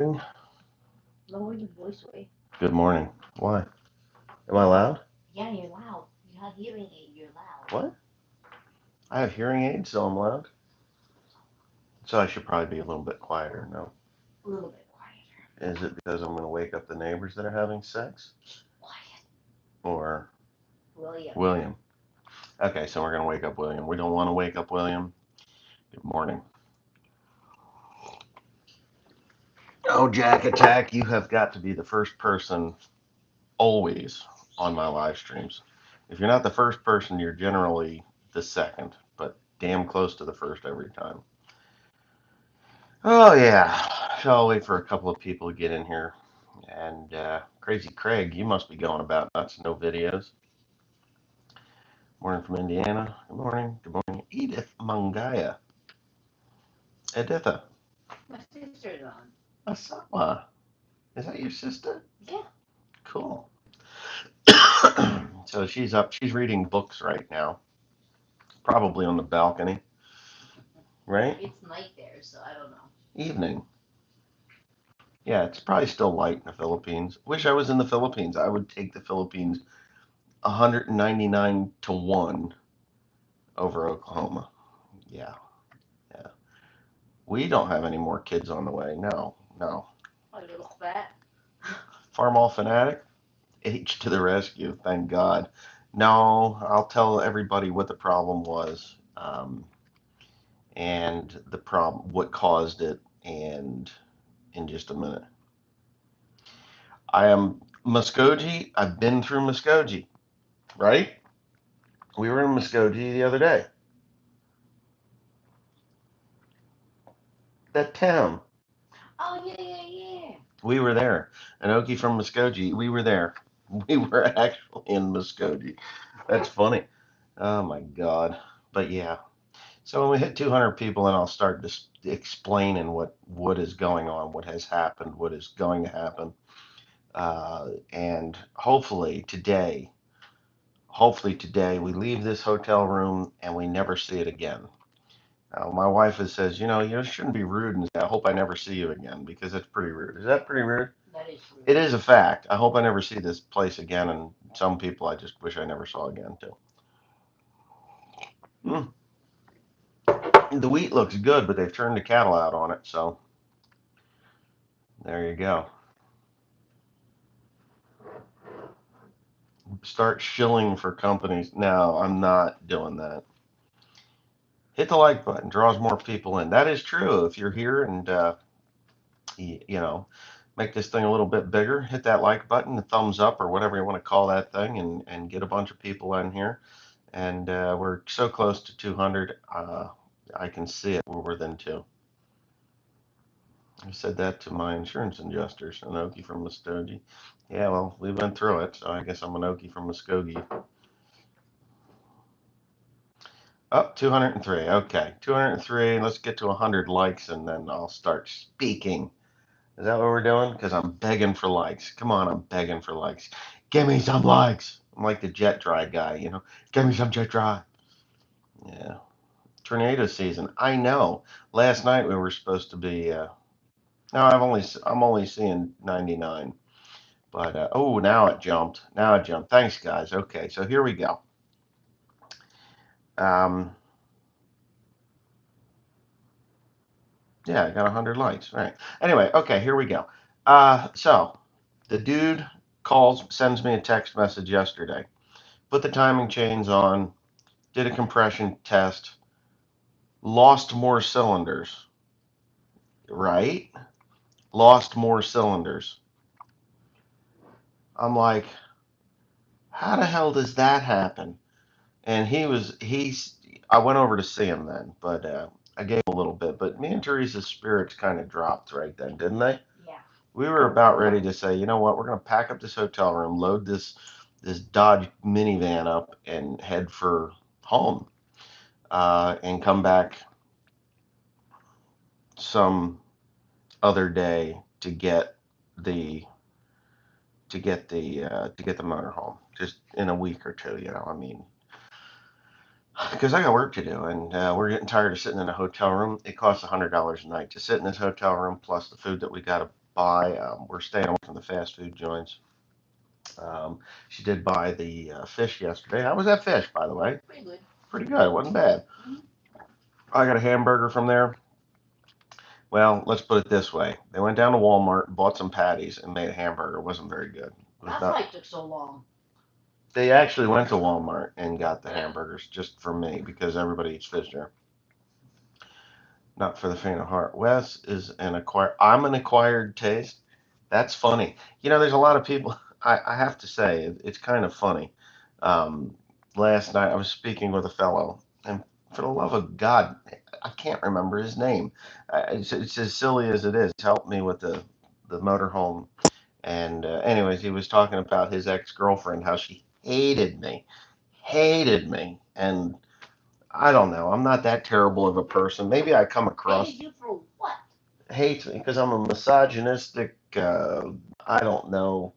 Lower your voice way. Good morning. Why? Am I loud? Yeah, you're loud. You have hearing aid. You're loud. What? I have hearing aids, so I'm loud. So I should probably be a little bit quieter. No. A little bit quieter. Is it because I'm going to wake up the neighbors that are having sex? Quiet. Or William. William? Okay, so we're going to wake up William. We don't want to wake up William. Good morning. Oh, Jack Attack, you have got to be the first person always on my live streams. If you're not the first person, you're generally the second, but damn close to the first every time. Oh, yeah. So I'll wait for a couple of people to get in here. And Crazy Craig, you must be going about nuts. No videos. Morning from Indiana. Good morning. Good morning. Edith Mangaya. Editha. My sister's on. Asama. Is that your sister? Yeah. Cool. So she's up. She's reading books right now. Probably on the balcony, right? It's night there, so I don't know. Evening. Yeah, it's probably still light in the Philippines. Wish I was in the Philippines. I would take the Philippines 199 to 1 over Oklahoma. Yeah, yeah. We don't have any more kids on the way. No, no. A little fat. Farm all fanatic, H to the rescue. Thank God. No, I'll tell everybody what the problem was, and the problem, what caused it, and in just a minute. I am Muskogee. I've been through Muskogee, right? We were in Muskogee the other day. That town. Oh yeah, yeah, yeah. We were there. Anoki from Muskogee. We were there. We were actually in Muskogee. That's funny. Oh my God. But yeah. So when we hit 200 people, then I'll start just explaining what is going on, what has happened, what is going to happen, and hopefully today we leave this hotel room and we never see it again. My wife says, you shouldn't be rude and say, I hope I never see you again because that's pretty rude. Is that pretty rude? That is It rude. is a fact. I hope I never see this place again, and some people I just wish I never saw again too. Mm. The wheat looks good, but they've turned the cattle out on it, so there you go. Start shilling for companies. No, I'm not doing that. Hit the like button, draws more people in. That is true. If you're here and you know, make this thing a little bit bigger, hit that like button, the thumbs up, or whatever you want to call that thing, and get a bunch of people in here. And we're so close to 200. I can see it. We're within two. I said that to my insurance adjusters, Anoki from Muskogee. Yeah, well, we went through it, so I guess I'm Anoki from Muskogee. Oh, 203. Okay, 203. Let's get to 100 likes, and then I'll start speaking. Is that what we're doing? Because I'm begging for likes. Come on, I'm begging for likes. Give me some likes. I'm like the jet dry guy. Give me some jet dry. Yeah. Tornado season. I know. Last night we were supposed to be. No, I'm only seeing 99. But oh, now it jumped. Now it jumped. Thanks, guys. Okay, so here we go. Um, yeah, I got 100 likes. Right. Anyway, okay, here we go. So the dude sends me a text message yesterday. Put the timing chains on. Did a compression test. Lost more cylinders. Right? Lost more cylinders. I'm like, how the hell does that happen? And I went over to see him then, but I gave him a little bit. But me and Teresa's spirits kind of dropped right then, didn't they? Yeah. We were about ready to say, you know what, we're going to pack up this hotel room, load this Dodge minivan up, and head for home, and come back some other day the to get the motor home, just in a week or two. I mean, because I got work to do, and we're getting tired of sitting in a hotel room. It costs $100 a night to sit in this hotel room, plus the food that we got to buy. We're staying away from the fast food joints. She did buy the fish yesterday. How was that fish, by the way? Pretty good. Pretty good. It wasn't bad. Mm-hmm. I got a hamburger from there. Well, let's put it this way. They went down to Walmart, bought some patties, and made a hamburger. It wasn't very good. It was That's not. why it took so long. They actually went to Walmart and got the hamburgers just for me because everybody eats fish there. Not for the faint of heart. Wes is an acquired. I'm an acquired taste. That's funny. There's a lot of people. I have to say, it's kind of funny. Um, Last night I was speaking with a fellow, and for the love of God, I can't remember his name. It's as silly as it is. Help me with the motorhome. And anyways, he was talking about his ex girlfriend, how she hated me, and I don't know. I'm not that terrible of a person. Maybe I come across Hated you for what? hates me because I'm a misogynistic. I don't know.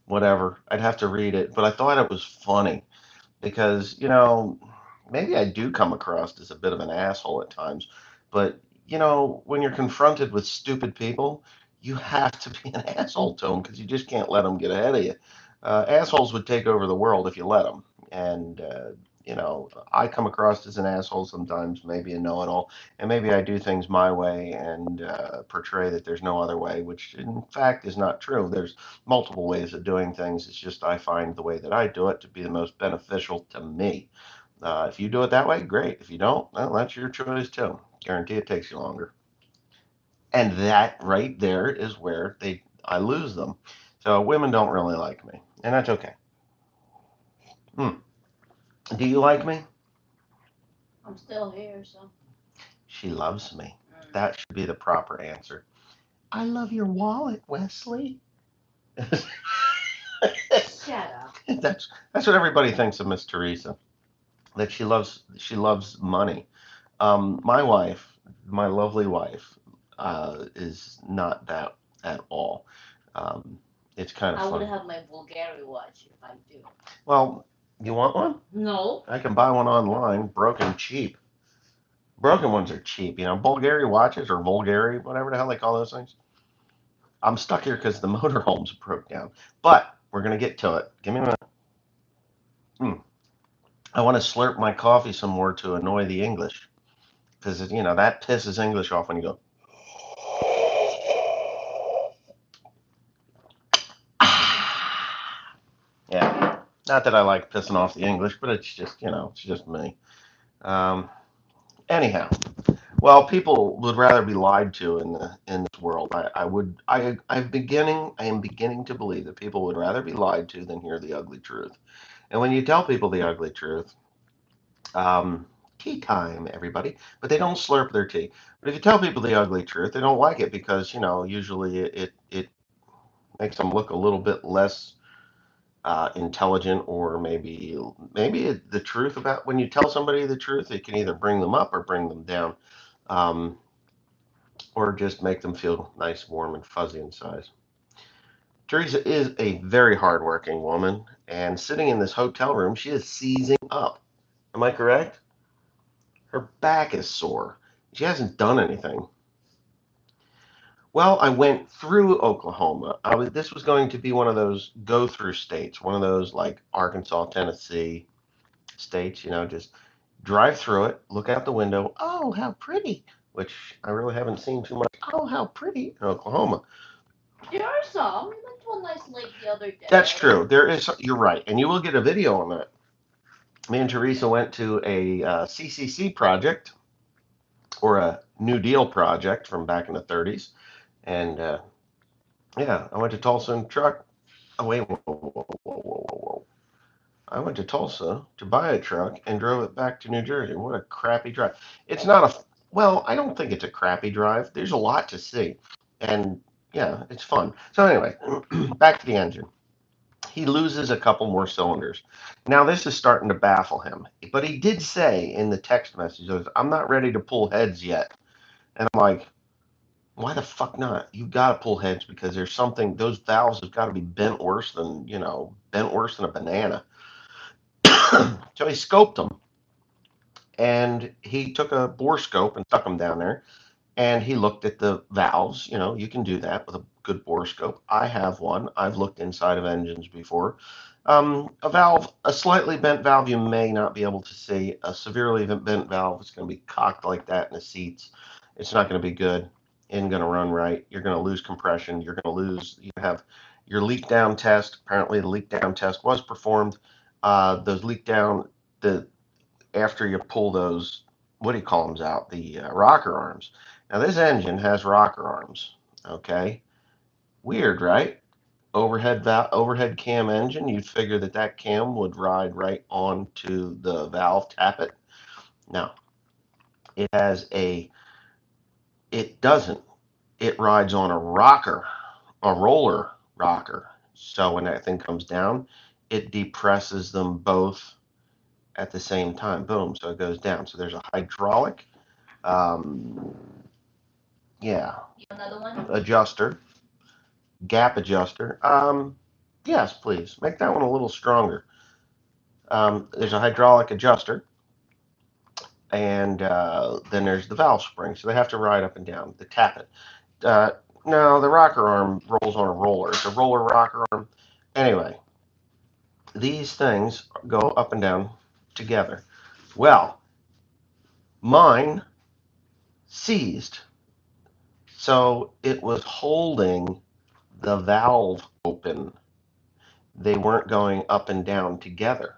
Whatever. I'd have to read it, but I thought it was funny because maybe I do come across as a bit of an asshole at times, but when you're confronted with stupid people, you have to be an asshole to them because you just can't let them get ahead of you. Assholes would take over the world if you let them, and I come across as an asshole sometimes, maybe a know-it-all, and maybe I do things my way and portray that there's no other way, which in fact is not true. There's multiple ways of doing things. It's just I find the way that I do it to be the most beneficial to me. If you do it that way, great. If you don't, well, that's your choice too. Guarantee it takes you longer. And that right there is where I lose them. So women don't really like me, and that's okay. Hmm. Do you like me? I'm still here, so. She loves me. Mm. That should be the proper answer. I love your wallet, Wesley. Shut up. That's what everybody thinks of Miss Teresa. That she loves money. My wife, my lovely wife, is not that at all. Um, it's kind of I would funny. have my Bulgari watch if I do. Well, you want one? No. I can buy one online, broken cheap. Broken ones are cheap. Bulgari watches or Bulgari, whatever the hell they call those things. I'm stuck here because the motorhomes broke down. But we're gonna get to it. Give me a minute. Hmm. I want to slurp my coffee some more to annoy the English because that pisses English off when you go. Yeah. Not that I like pissing off the English, but it's just me. Um, Anyhow, well, people would rather be lied to in this world. I am beginning to believe that people would rather be lied to than hear the ugly truth. And when you tell people the ugly truth, um, tea time, everybody, but they don't slurp their tea. But if you tell people the ugly truth, they don't like it because usually it makes them look a little bit less intelligent, or maybe the truth about when you tell somebody the truth, it can either bring them up or bring them down, um, or just make them feel nice, warm, and fuzzy inside. Teresa is a very hardworking woman, and sitting in this hotel room, she is seizing up. Am I correct? Her back is sore. She hasn't done anything. Well, I went through Oklahoma. This was going to be one of those go through states, one of those like Arkansas, Tennessee states, just drive through it, look out the window. Oh, how pretty! Which I really haven't seen too much. Oh, how pretty in Oklahoma. There are some. We went to a nice lake the other That's day. true. There is. You're right, and you will get a video on that. Me and Teresa went to a CCC project, or a New Deal project from back in the 30s, and yeah, I went to Tulsa in truck. Oh wait, whoa, whoa, whoa, whoa, whoa, whoa. I went to Tulsa to buy a truck and drove it back to New Jersey. What a crappy drive. It's not a, well, I don't think it's a crappy drive. There's a lot to see. And yeah, it's fun. So anyway, back to the engine. He loses a couple more cylinders. Now this is starting to baffle him. But he did say in the text message, I'm not ready to pull heads yet. And I'm like, why the fuck not? You've got to pull heads because there's something, those valves have got to be bent worse than a banana. So he scoped them, and he took a bore scope and stuck them down there, and he looked at the valves. You can do that with a good borescope. I have one. I've looked inside of engines before. A slightly bent valve, you may not be able to see. A severely bent valve is going to be cocked like that in the seats. It's not going to be good. Isn't going to run right. You're going to lose compression. You're going to lose. You have your leak down test. Apparently, the leak down test was performed. Those leak down the after you pull those, what do you call them out? The rocker arms. Now this engine has rocker arms. Okay, weird, right? Overhead cam engine. You'd figure that that cam would ride right onto the valve tappet. Now it has a. It doesn't. It rides on a rocker, a roller rocker. So when that thing comes down, it depresses them both at the same time. Boom. So it goes down. So there's a hydraulic, um, yeah, Another one? adjuster, gap adjuster. Yes, please. Make that one a little stronger. There's a hydraulic adjuster, and then there's the valve spring. So they have to ride up and down. The tappet. Uh, no, the rocker arm rolls on a roller. It's a roller rocker arm. Anyway, these things go up and down together. Well, mine seized. So it was holding the valve open. They weren't going up and down together.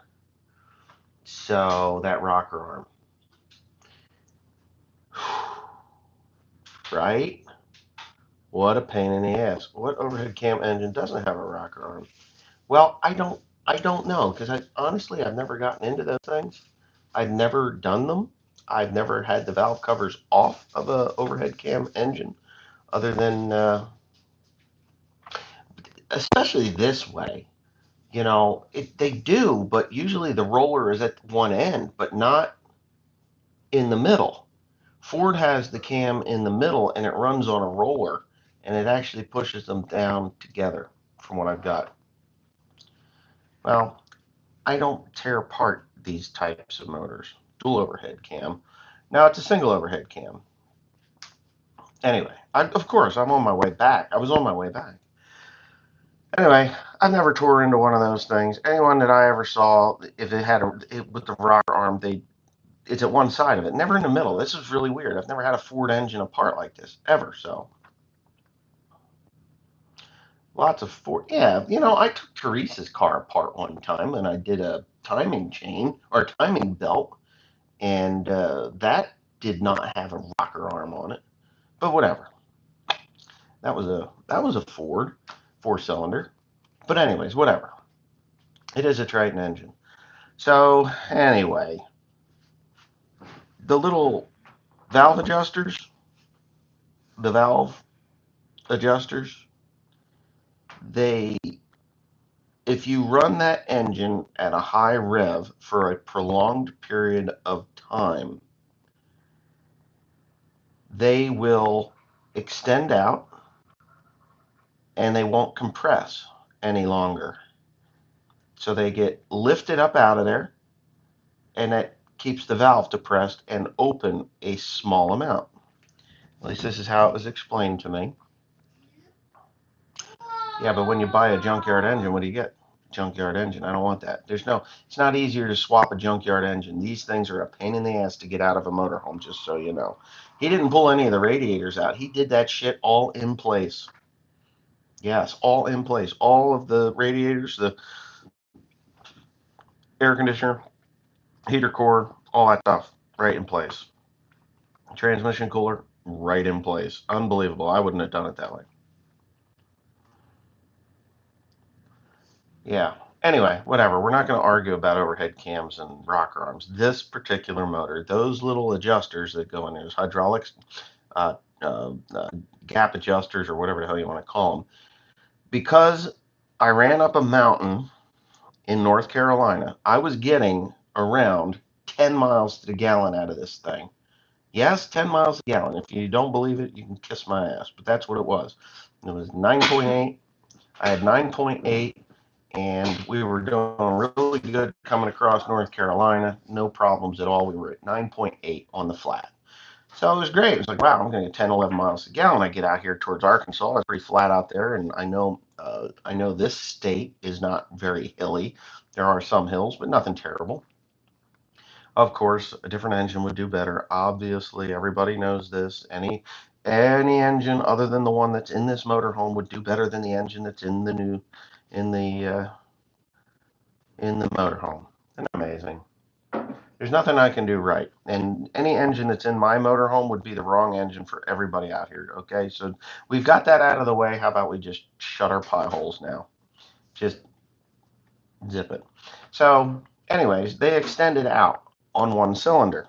So that rocker arm, right? What a pain in the ass. What overhead cam engine doesn't have a rocker arm? Well, I don't know because I've never gotten into those things. I've never done them. I've never had the valve covers off of a overhead cam engine, other than especially this way. They do, but usually the roller is at one end, but not in the middle. Ford has the cam in the middle and it runs on a roller and it actually pushes them down together from what I've got. Well, I don't tear apart these types of motors. Dual overhead cam. Now it's a single overhead cam. Anyway, of course, I'm on my way back. I was on my way back. Anyway, I've never tore into one of those things. Anyone that I ever saw, if it had with the rocker arm, it's at one side of it, never in the middle. This is really weird. I've never had a Ford engine apart like this ever. So lots of Ford. Yeah, I took Teresa's car apart one time, and I did a timing chain or timing belt, and that did not have a rocker arm on it. But whatever. That was a Ford 4-cylinder. But anyways, whatever. It is a Triton engine. So anyway, the little valve adjusters, the valve adjusters, they if you run that engine at a high rev for a prolonged period of time, they will extend out and they won't compress any longer. So they get lifted up out of there, and that keeps the valve depressed and open a small amount. At least this is how it was explained to me. Yeah, but when you buy a junkyard engine, what do you get? Junkyard engine. I don't want that. It's not easier to swap a junkyard engine. These things are a pain in the ass to get out of a motorhome, just so you know. He didn't pull any of the radiators out. He did that shit all in place. Yes, all in place. All of the radiators, the air conditioner, heater core, all that stuff, right in place. Transmission cooler, right in place. Unbelievable. I wouldn't have done it that way. Yeah. Anyway, whatever. We're not going to argue about overhead cams and rocker arms. This particular motor, those little adjusters that go in there, hydraulics, uh, gap adjusters, or whatever the hell you want to call them, because I ran up a mountain in North Carolina, I was getting around 10 miles to the gallon out of this thing. Yes, 10 miles a gallon. If you don't believe it, you can kiss my ass. But that's what it was. It was 9.8. I had 9.8, and we were doing really good coming across North Carolina. No problems at all. We were at 9.8 on the flat. So it was great. It was like, wow, I'm going to get 10, 11 miles a gallon. I get out here towards Arkansas. It's pretty flat out there, and I know this state is not very hilly. There are some hills, but nothing terrible. Of course, a different engine would do better. Obviously, everybody knows this. Any engine other than the one that's in this motorhome would do better than the engine that's in the uh, in the motorhome. Isn't that amazing? There's nothing I can do right. And any engine that's in my motorhome would be the wrong engine for everybody out here. Okay, so we've got that out of the way. How about we just shut our pie holes now? Just zip it. So, anyways, they extended out on one cylinder.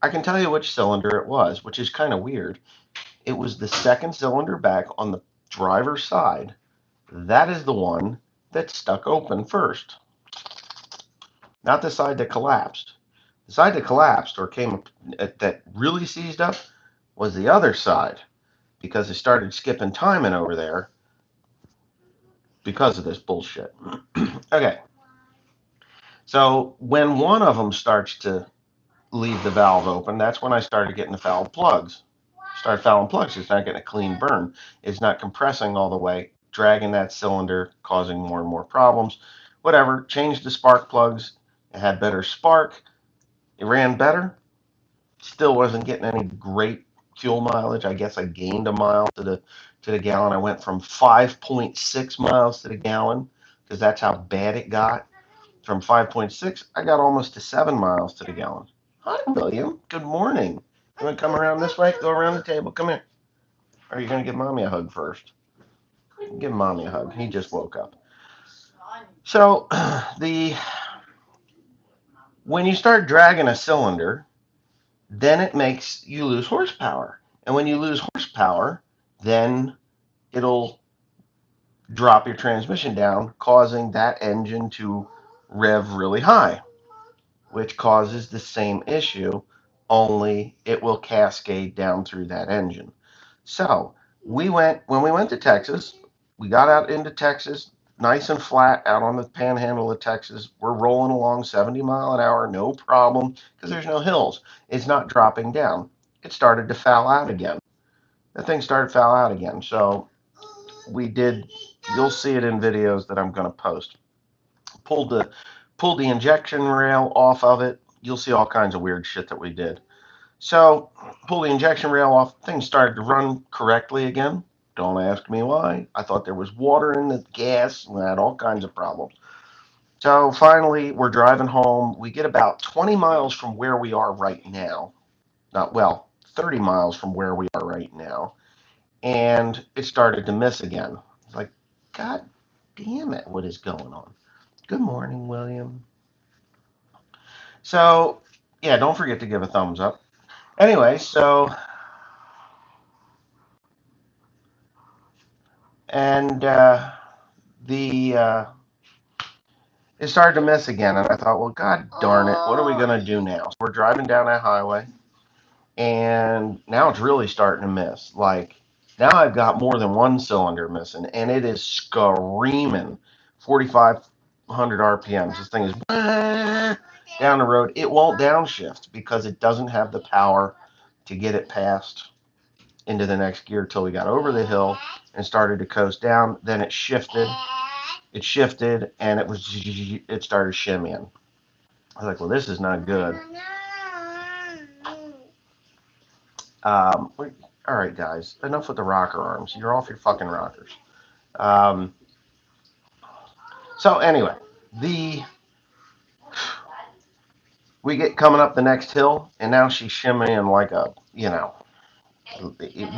I can tell you which cylinder it was, which is kind of weird. It was the second cylinder back on the driver's side. That is the one that stuck open first, not the side that collapsed. The side that collapsed or came up that really seized up was the other side because they started skipping timing over there because of this bullshit. Okay, so when one of them starts to leave the valve open, that's when I started getting the foul plugs. Start fouling plugs. It's not getting a clean burn. It's not compressing all the way, dragging that cylinder, causing more and more problems. Whatever. Changed the spark plugs. It had better spark. It ran better. Still wasn't getting any great fuel mileage. I guess I gained a mile to the gallon. I went from 5.6 miles to the gallon because that's how bad it got. From 5.6, I got almost to 7 miles to the gallon. Hi, William. Good morning. You want to come around this way? Go around the table. Come here. Or are you going to give Mommy a hug first? Give Mommy a hug. He just woke up. So, the when you start dragging a cylinder, then it makes you lose horsepower. And when you lose horsepower, then it'll drop your transmission down, causing that engine to rev really high, which causes the same issue, only it will cascade down through that engine. So when we went to Texas, we got out into Texas, nice and flat out on the panhandle of Texas. We're rolling along 70 mile an hour, no problem, because there's no hills. It's not dropping down. It started to foul out again. The thing started to foul out again. So we did, you'll see it in videos that I'm going to post. Pulled the pulled the injection rail off of it. You'll see all kinds of weird shit that we did. So, pull the injection rail off. Things started to run correctly again. Don't ask me why. I thought there was water in the gas and I had all kinds of problems. So, finally, we're driving home. We get about 20 miles from where we are right now. Not well, 30 miles from where we are right now. And it started to miss again. It's like, God damn it, what is going on? Good morning, William. So, yeah, don't forget to give a thumbs up. Anyway, so and the it started to miss again, and I thought, well, God darn it, what are we gonna do now? So we're driving down that highway, and now it's really starting to miss. Like now I've got more than one cylinder missing, and it is screaming, 4,500 RPMs. This thing is down the road. It won't downshift because it doesn't have the power to get it past into the next gear till we got over the hill and started to coast down. Then it shifted. It shifted and it started shimmying. I was like, well, this is not good. All right, guys, enough with the rocker arms. You're off your fucking rockers. Um, so anyway, the we get coming up the next hill, and now she's shimmying like a,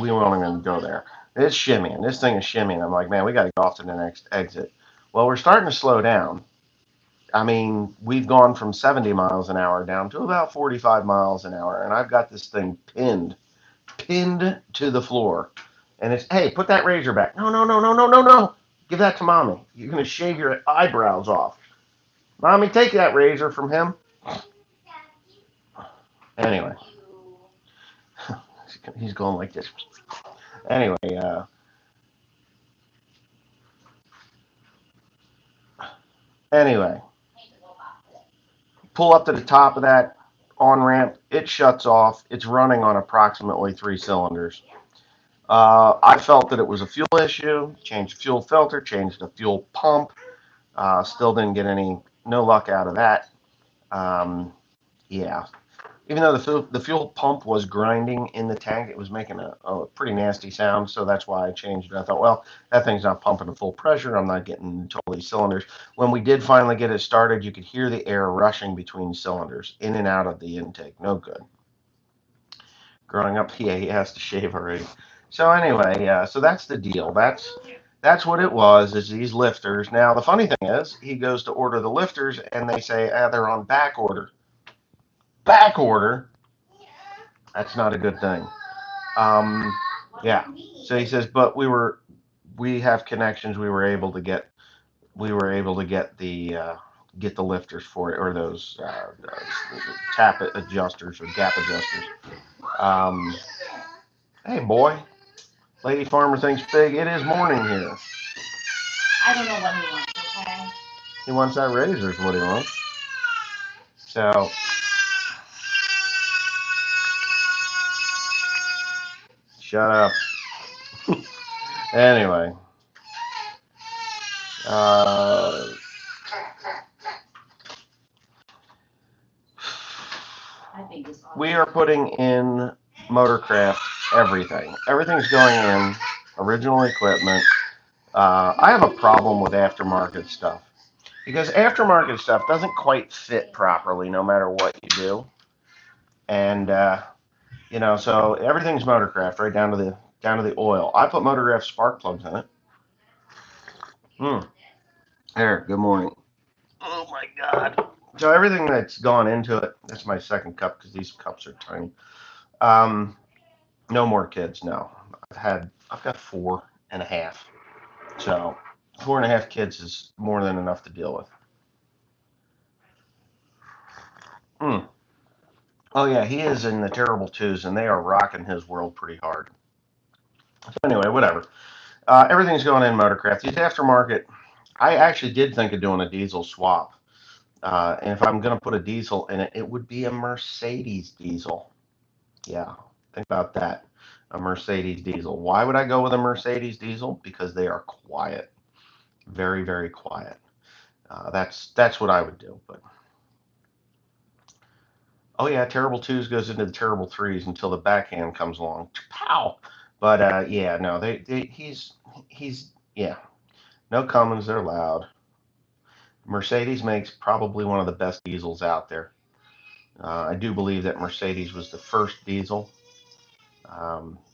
we won't even go there. It's shimmying. This thing is shimmying. I'm like, man, we got to go off to the next exit. Well, we're starting to slow down. I mean, we've gone from 70 miles an hour down to about 45 miles an hour, and I've got this thing pinned to the floor. And it's, hey, put that razor back. No, no, no, no, no, no, no. Give that to Mommy. You're going to shave your eyebrows off. Mommy, take that razor from him. Anyway, he's going like this. Anyway, anyway, pull up to the top of that on ramp, it shuts off. It's running on approximately 3 cylinders. I felt that it was a fuel issue. Changed the fuel filter, changed the fuel pump. Still didn't get no luck out of that. Um, yeah, even though the fuel pump was grinding in the tank, it was making a pretty nasty sound. So that's why I changed it. I thought, well, that thing's not pumping at full pressure. I'm not getting totally cylinders. When we did finally get it started, you could hear the air rushing between cylinders, in and out of the intake. No good. Growing up, yeah, he has to shave already. So anyway, so that's the deal. That's what it was. Is these lifters. Now the funny thing is, he goes to order the lifters, and they say, they're on back order. Back order. That's not a good thing. Um, yeah. So he says, but we have connections. We were able to get the lifters for it, or those tap adjusters or gap adjusters. Um, hey boy, Lady Farmer thinks big. It is morning here. I don't know what he wants, okay? He wants that razor is what he wants. So shut up. Anyway, uh, I think it's awesome. we are putting in Motorcraft everything. Everything's going in original equipment. I have a problem with aftermarket stuff because aftermarket stuff doesn't quite fit properly no matter what you do, and so everything's Motorcraft right down to the oil. I put Motorcraft spark plugs in it. There, good morning. Oh my God. So everything that's gone into it, that's my second cup because these cups are tiny. Um, no more kids, no. I've got 4.5. So 4.5 kids is more than enough to deal with. Mm. Oh yeah, he is in the terrible twos, and they are rocking his world pretty hard. So anyway, whatever. Everything's going in Motorcraft. These aftermarket, I actually did think of doing a diesel swap. And if I'm going to put a diesel in it, it would be a Mercedes diesel. Yeah, think about that. A Mercedes diesel. Why would I go with a Mercedes diesel? Because they are quiet, very, very quiet. That's what I would do. But oh yeah, terrible twos goes into the terrible threes until the backhand comes along. Pow! But yeah, no, he's yeah, no Cummins. They're loud. Mercedes makes probably one of the best diesels out there. I do believe that Mercedes was the first diesel.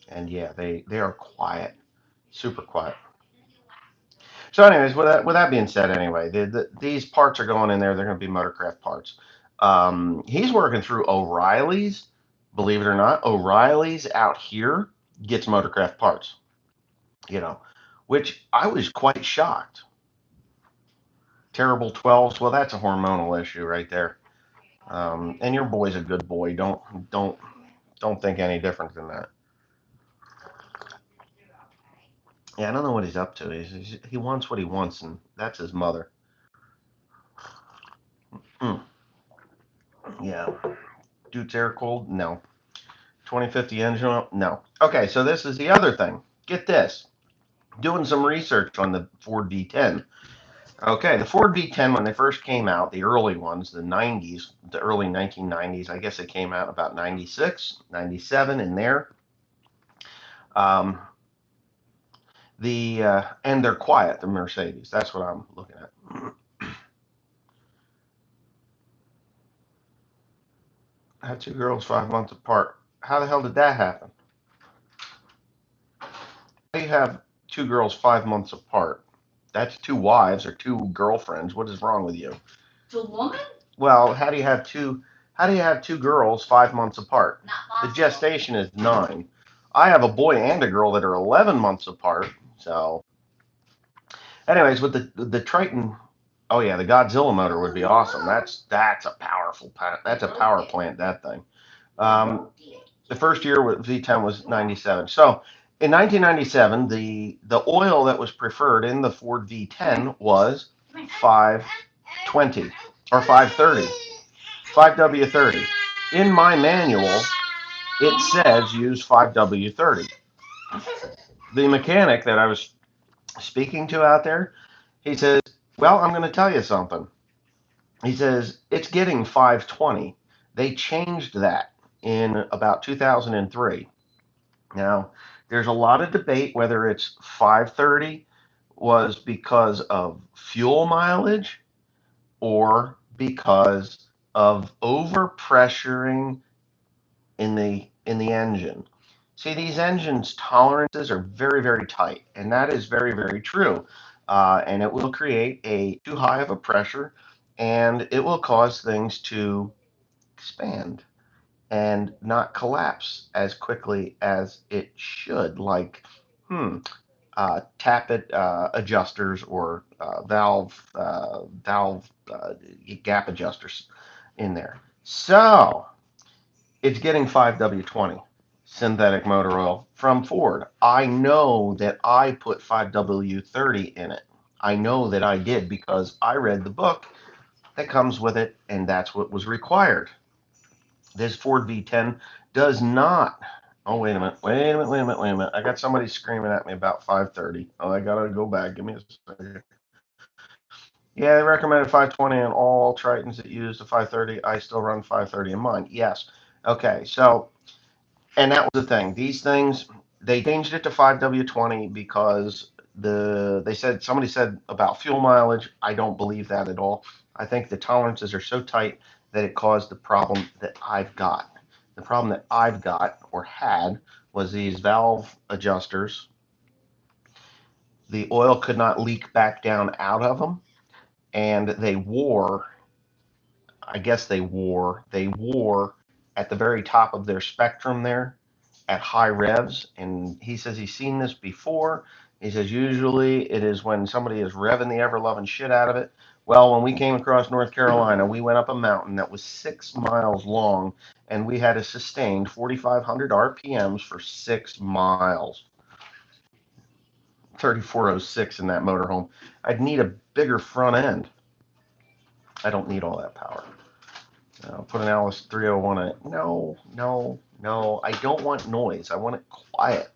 And yeah, they are quiet, super quiet. So, anyways, with that being said, anyway, these parts are going in there. They're going to be Motorcraft parts. He's working through O'Reilly's. Believe it or not, O'Reilly's out here gets Motorcraft parts. You know, which I was quite shocked. Terrible 12s. Well, that's a hormonal issue right there. And your boy's a good boy. Don't think any different than that. Yeah, I don't know what he's up to. He wants what he wants, and that's his mother. Mm, yeah. Dude's air cooled? No. 2050 engine oil? No. Okay, so this is the other thing. Get this. Doing some research on the Ford V10. Okay, the Ford V10, when they first came out, the early ones, the 90s, the early 1990s, I guess it came out about 96, 97 in there. Um, and they're quiet, the Mercedes. That's what I'm looking at. I had 2 girls 5 months apart. How the hell did that happen? You have 2 girls 5 months apart. That's 2 wives or 2 girlfriends. What is wrong with you? To a woman? Well, how do you have two? How do you have 2 girls 5 months apart? Not The possible. gestation is 9. I have a boy and a girl that are 11 months apart. So, anyways, with the Triton, oh yeah, the Godzilla motor would be awesome. That's a powerful that's a power plant. That thing. The first year with V10 was 97. So in 1997, the oil that was preferred in the Ford V10 was 520 or 530, 5W30. in my manual, it says use 5W30. The mechanic that I was speaking to out there, he says, well, I'm going to tell you something. He says, it's getting 520. They changed that in about 2003. Now, there's a lot of debate whether it's 530 was because of fuel mileage or because of overpressuring in the engine. See, these engines' tolerances are very, very tight, and that is very, very true. And it will create a too high of a pressure, and it will cause things to expand and not collapse as quickly as it should, like tappet adjusters or valve gap adjusters in there. So it's getting 5W20 synthetic motor oil from Ford. I know that I put 5W30 in it. I know that I did because I read the book that comes with it, and that's what was required. This Ford V10 does not. Oh, wait a minute. Wait a minute. Wait a minute. Wait a minute. I got somebody screaming at me about 530. Oh, I got to go back. Give me a second. Yeah, they recommended 520 on all Tritons that use the 530. I still run 530 in mine. Yes. Okay. So, and that was the thing. These things, they changed it to 5W20 because they said somebody said about fuel mileage. I don't believe that at all. I think the tolerances are so tight that it caused the problem that I've got. The problem that I've got or had was these valve adjusters. The oil could not leak back down out of them, and they wore. I guess they wore at the very top of their spectrum there at high revs. And he says he's seen this before. He says usually it is when somebody is revving the ever loving shit out of it. Well, when we came across North Carolina, we went up a mountain that was 6 miles long, and we had a sustained 4,500 RPMs for 6 miles. 3406 in that motorhome. I'd need a bigger front end. I don't need all that power. Put an Alice 301 in it. No, no, no. I don't want noise. I want it quiet.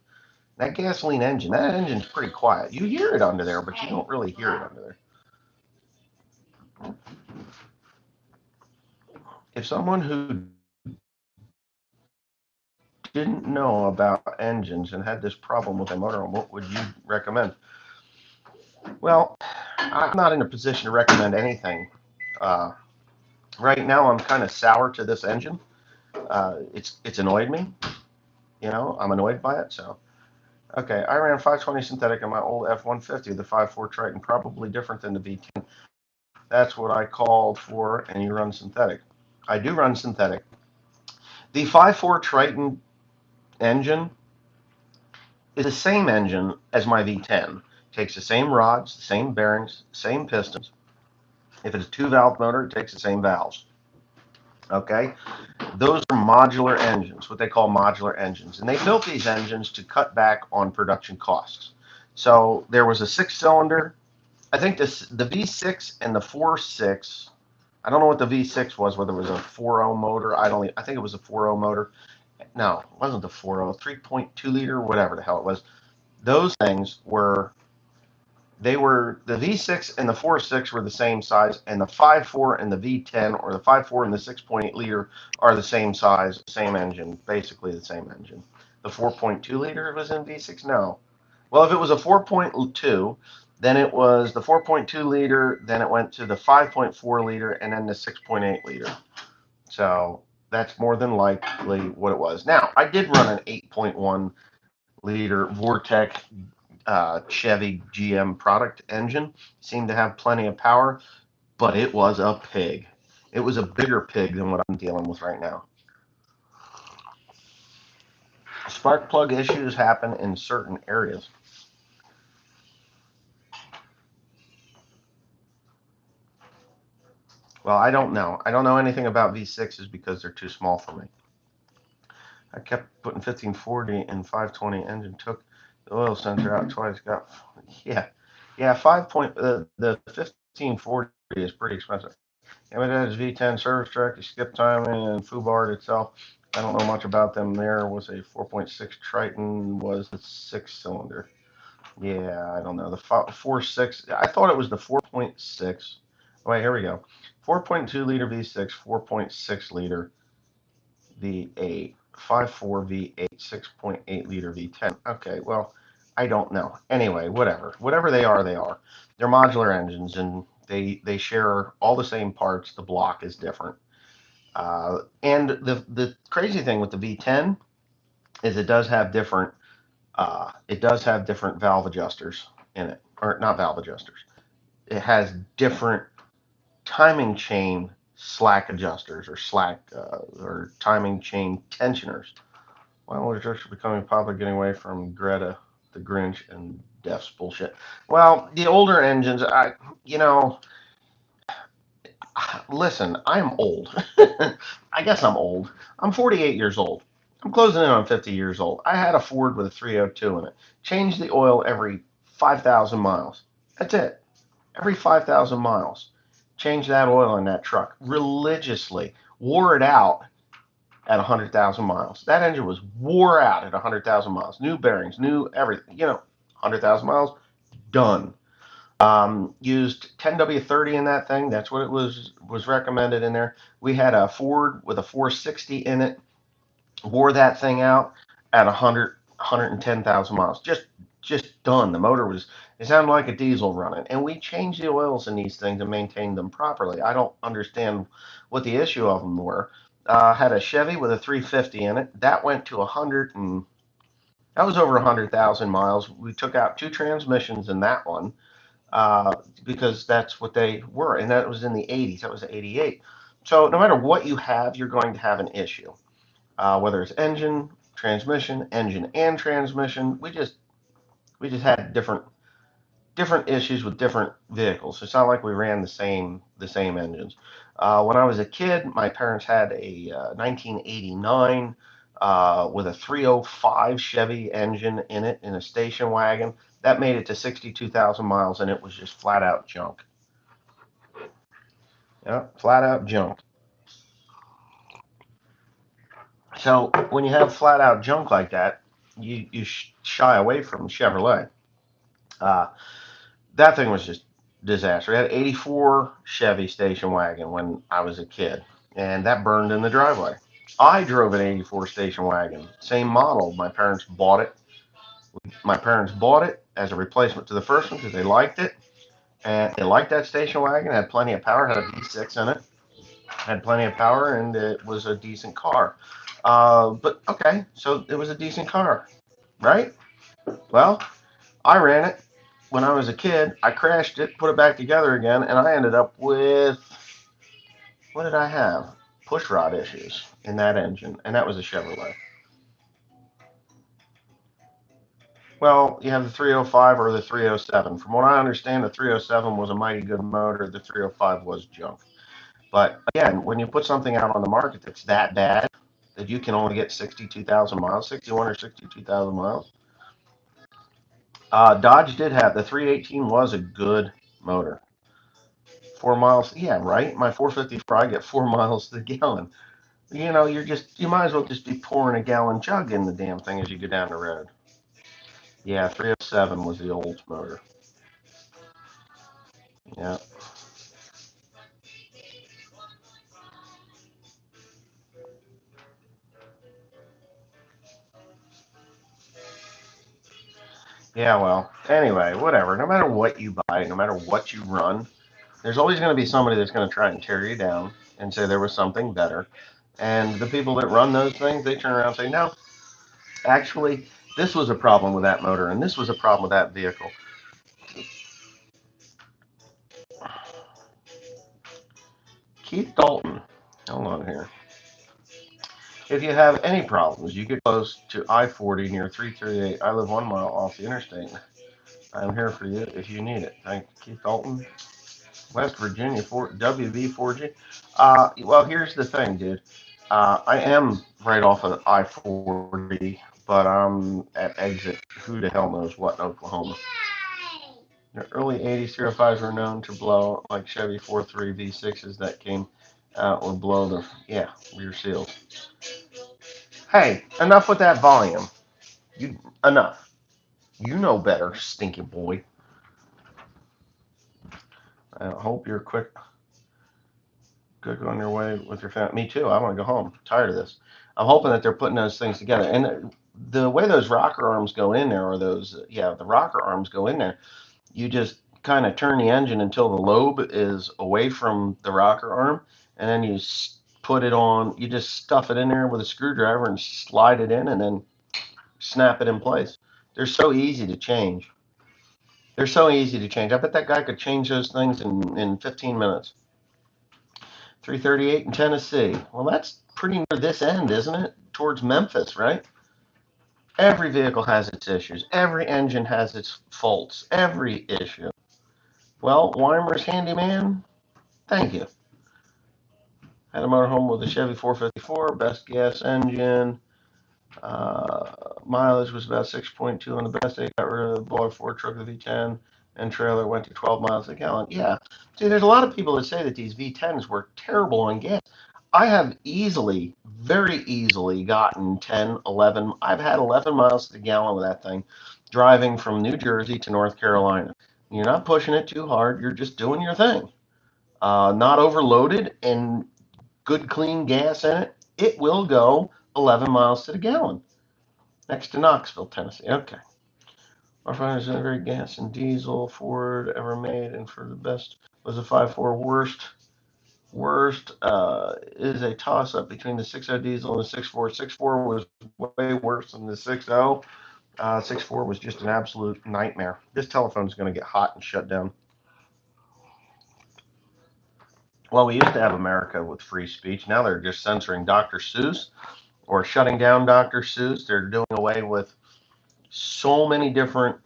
That gasoline engine, that engine's pretty quiet. You hear it under there, but you don't really hear it under there. If someone who didn't know about engines and had this problem with a motorhome, what would you recommend? Well, I'm not in a position to recommend anything. Uh, right now, I'm kind of sour to this engine. It's annoyed me. I'm annoyed by it. So, okay, I ran 520 synthetic in my old F-150, the 5.4 Triton, probably different than the V10. That's what I called for, and you run synthetic. I do run synthetic. The 5.4 Triton engine is the same engine as my V10. Takes the same rods, the same bearings, same pistons. If it's a 2-valve motor, it takes the same valves. Okay? Those are modular engines, what they call modular engines. And they built these engines to cut back on production costs. So there was a 6-cylinder. I think the V6 and the 4.6. I don't know what the V6 was, whether it was a 4.0 motor. I think it was a 4.0 motor. No, it wasn't the 4.0, 3.2 liter, whatever the hell it was. Those things were the V6 and the 4.6 were the same size, and the 5.4 and the V10 or the 5.4 and the 6.8 liter are the same size, same engine, basically the same engine. The 4.2 liter was in V6? No. Well, if it was a 4.2, then it was the 4.2 liter, then it went to the 5.4 liter, and then the 6.8 liter. So that's more than likely what it was. Now, I did run an 8.1 liter Vortec Chevy GM product engine. Seemed to have plenty of power, but it was a pig. It was a bigger pig than what I'm dealing with right now. Spark plug issues happen in certain areas. Well, I don't know. I don't know anything about V6s because they're too small for me. I kept putting 1540 and 520 engine. Took the oil sensor out twice. Yeah. 5 point. The 1540 is pretty expensive. Yamada's V10 service track, skip time, and Fubard itself. I don't know much about them. There was a 4.6 Triton, was the six-cylinder. Yeah, I don't know. The 4.6, I thought it was the 4.6. Wait, here we go. 4.2 liter V6, 4.6 liter V8, 5.4 V8, 6.8 liter V10. Okay, well, I don't know. Anyway, whatever. Whatever they are, they are. They're modular engines, and they share all the same parts. The block is different. And the crazy thing with the V10 is it does have different valve adjusters in it, or not valve adjusters. It has different timing chain slack adjusters or timing chain tensioners. Well, we're just becoming popular, getting away from Greta, the Grinch, and Def's bullshit. Well, the older engines, you know, listen, I'm old. I guess I'm old. I'm 48 years old. I'm closing in on 50 years old. I had a Ford with a 302 in it. Changed the oil every 5,000 miles. That's it. Every 5,000 miles. Changed that oil in that truck religiously. Wore it out at 100,000 miles. That engine was wore out at 100,000 miles. New bearings, new everything. 100,000 miles, done. Used 10W30 in that thing. That's what it was recommended in there. We had a Ford with a 460 in it. Wore that thing out at 110,000 miles. Just done. The motor was, it sounded like a diesel running. And we changed the oils in these things and maintained them properly. I don't understand what the issue of them were. Had a Chevy with a 350 in it. That went to 100 and that was over 100,000 miles. We took out two transmissions in that one because that's what they were. And that was in the 80s. That was 88. So no matter what you have, you're going to have an issue. Whether it's engine and transmission. We just had different issues with different vehicles. It's not like we ran the same engines. When I was a kid, my parents had a 1989 with a 305 Chevy engine in it in a station wagon. That made it to 62,000 miles, and it was just flat out junk. Yeah, flat out junk. So when you have flat out junk like that, you shy away from Chevrolet. Uh, that thing was just disaster. I had an 84 Chevy station wagon when I was a kid, and that burned in the driveway. I drove an 84 station wagon, same model. My parents bought it as a replacement to the first one because they liked it, and they liked that station wagon. It had plenty of power, had a V6 in it, had plenty of power, and it was a decent car. But okay, so it was a decent car, right? Well, I ran it when I was a kid. I crashed it, put it back together again, and I ended up with, what did I have? Push rod issues in that engine, and that was a Chevrolet. Well, you have the 305 or the 307. From what I understand, the 307 was a mighty good motor. The 305 was junk. But again, when you put something out on the market that's that bad, that you can only get 62,000 miles, 61 or 62,000 miles. Dodge did have the 318 was a good motor. 4 miles, yeah, right. My 454, I get 4 miles to the gallon. You might as well just be pouring a gallon jug in the damn thing as you go down the road. Yeah, 307 was the old motor. Yeah. Yeah, well, anyway, whatever. No matter what you buy, no matter what you run, there's always going to be somebody that's going to try and tear you down and say there was something better. And the people that run those things, they turn around and say, no, actually, this was a problem with that motor, and this was a problem with that vehicle. Keith Dalton, hold on here. If you have any problems, you get close to I-40 near 338. I live 1 mile off the interstate. I'm here for you if you need it. Thank you, Keith Dalton. West Virginia, WV4G. Well, here's the thing, dude. I am right off of I-40, but I'm at exit who the hell knows what in Oklahoma. The early 80s 305s were known to blow like Chevy 4.3 V6s that came out would blow the, yeah, rear seals. Hey, enough with that volume. Enough. You know better, stinky boy. I hope you're quick on your way with your family. Me too. I want to go home. I'm tired of this. I'm hoping that they're putting those things together. And the way those rocker arms go in there, or those, yeah, the rocker arms go in there, you just kind of turn the engine until the lobe is away from the rocker arm, and then you put it on. You just stuff it in there with a screwdriver and slide it in, and then snap it in place. They're so easy to change. They're so easy to change. I bet that guy could change those things in 15 minutes. 338 in Tennessee. Well, that's pretty near this end, isn't it? Towards Memphis, right? Every vehicle has its issues. Every engine has its faults. Every issue. Well, Weimer's handyman, thank you. Had a motorhome with a Chevy 454, best gas engine. Uh, Mileage was about 6.2 on the best day. Got rid of the bought a Ford truck with V10 and trailer went to 12 miles a gallon. Yeah. See, there's a lot of people that say that these V10s were terrible on gas. I have easily, very easily gotten 10, 11. I've had 11 miles to the gallon with that thing driving from New Jersey to North Carolina. You're not pushing it too hard. You're just doing your thing. Not overloaded and good clean gas in it. It will go 11 miles to the gallon. Next to Knoxville, Tennessee. Okay. Our finest very gas and diesel Ford ever made, and for the best was a 5.4. Worst is a toss up between the 6.0 diesel and the 6.4. 6.4 was way worse than the 6.0. 6.4 was just an absolute nightmare. This telephone is going to get hot and shut down. Well, we used to have America with free speech. Now they're just censoring Dr. Seuss or shutting down Dr. Seuss. They're doing away with so many different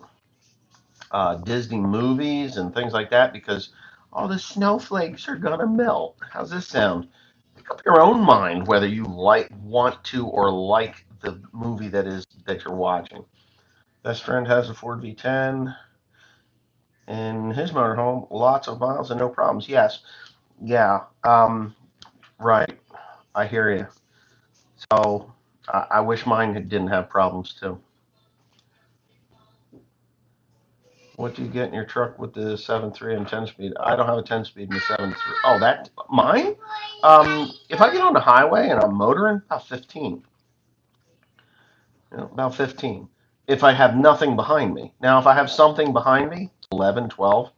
Disney movies and things like that because all the snowflakes are gonna melt. How's this sound? Make up your own mind whether you want to, or like the movie that you're watching. Best friend has a Ford V10 in his motorhome, lots of miles and no problems. Yes, yeah, right. I hear you. So I wish mine didn't have problems too. What do you get in your truck with the 7.3 and 10 speed? I don't have a 10 speed in the 7.3. Oh, that mine? If I get on the highway and I'm motoring, about 15. About 15. If I have nothing behind me. Now, if I have something behind me, 11, 12.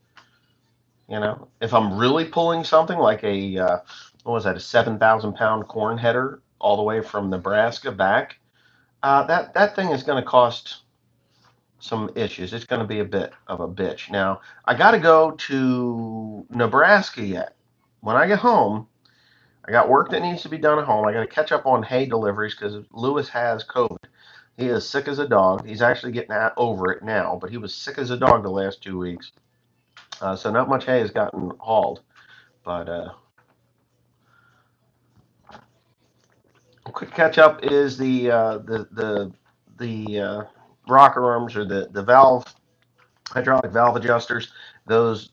If I'm really pulling something like what was that, a 7,000 pound corn header all the way from Nebraska back, that thing is going to cost some issues. It's going to be a bit of a bitch. Now, I got to go to Nebraska yet. When I get home, I got work that needs to be done at home. I got to catch up on hay deliveries because Lewis has COVID. He is sick as a dog. He's actually getting over it now, but he was sick as a dog the last 2 weeks. So not much hay has gotten hauled. But quick catch up is the rocker arms, or the valve hydraulic valve adjusters. Those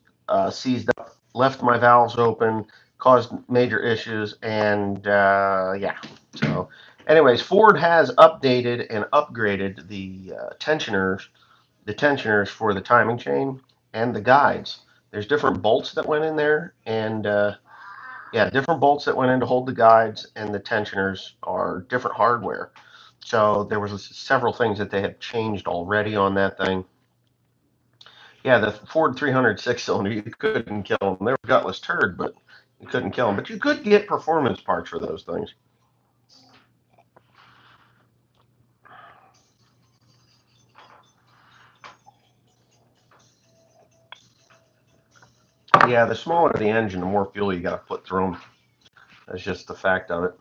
seized up, left my valves open, caused major issues, and yeah. So, anyways, Ford has updated and upgraded the tensioners for the timing chain and the guides. There's different bolts that went in there, and yeah, different bolts that went in to hold the guides, and the tensioners are different hardware. So there was several things that they have changed already on that thing. Yeah, the Ford 300 cylinder, you couldn't kill them. They were gutless turd, but you couldn't kill them. But you could get performance parts for those things. Yeah, the smaller the engine, the more fuel you got to put through them. That's just the fact of it.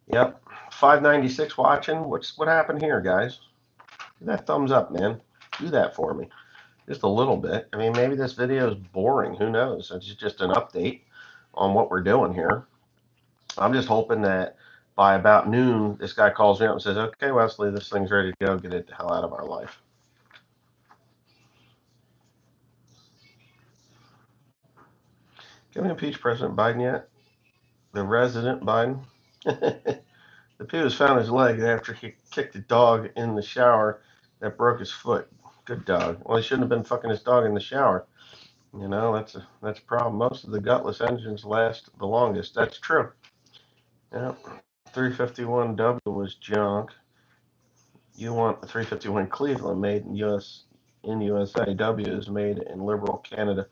Yep. 596 watching. What happened here, guys? Give that thumbs up, man. Do that for me. Just a little bit. I mean, maybe this video is boring. Who knows? It's just an update on what we're doing here. I'm just hoping that by about noon, this guy calls me up and says, okay, Wesley, this thing's ready to go. Get it the hell out of our life. Can we impeach President Biden yet? The resident Biden? The Pew's found his leg after he kicked a dog in the shower that broke his foot. Good dog. Well, he shouldn't have been fucking his dog in the shower. You know, that's a problem. Most of the gutless engines last the longest. That's true. Yeah. 351W was junk. You want a 351 Cleveland made in USA. W is made in liberal Canada.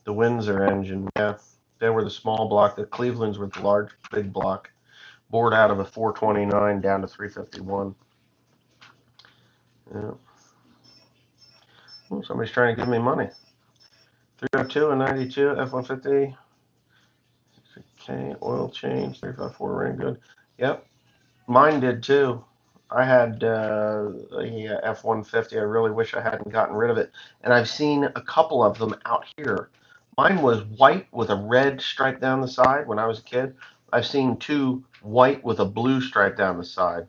The Windsor engine, yeah. They were the small block. The Clevelands were the large, big block. Bored out of a 429 down to 351. Yeah. Well, somebody's trying to give me money. 302 and 92 F-150. Okay, oil change. 354 ran good. Yep, mine did too. I had a F-150. I really wish I hadn't gotten rid of it. And I've seen a couple of them out here. Mine was white with a red stripe down the side when I was a kid. I've seen two white with a blue stripe down the side.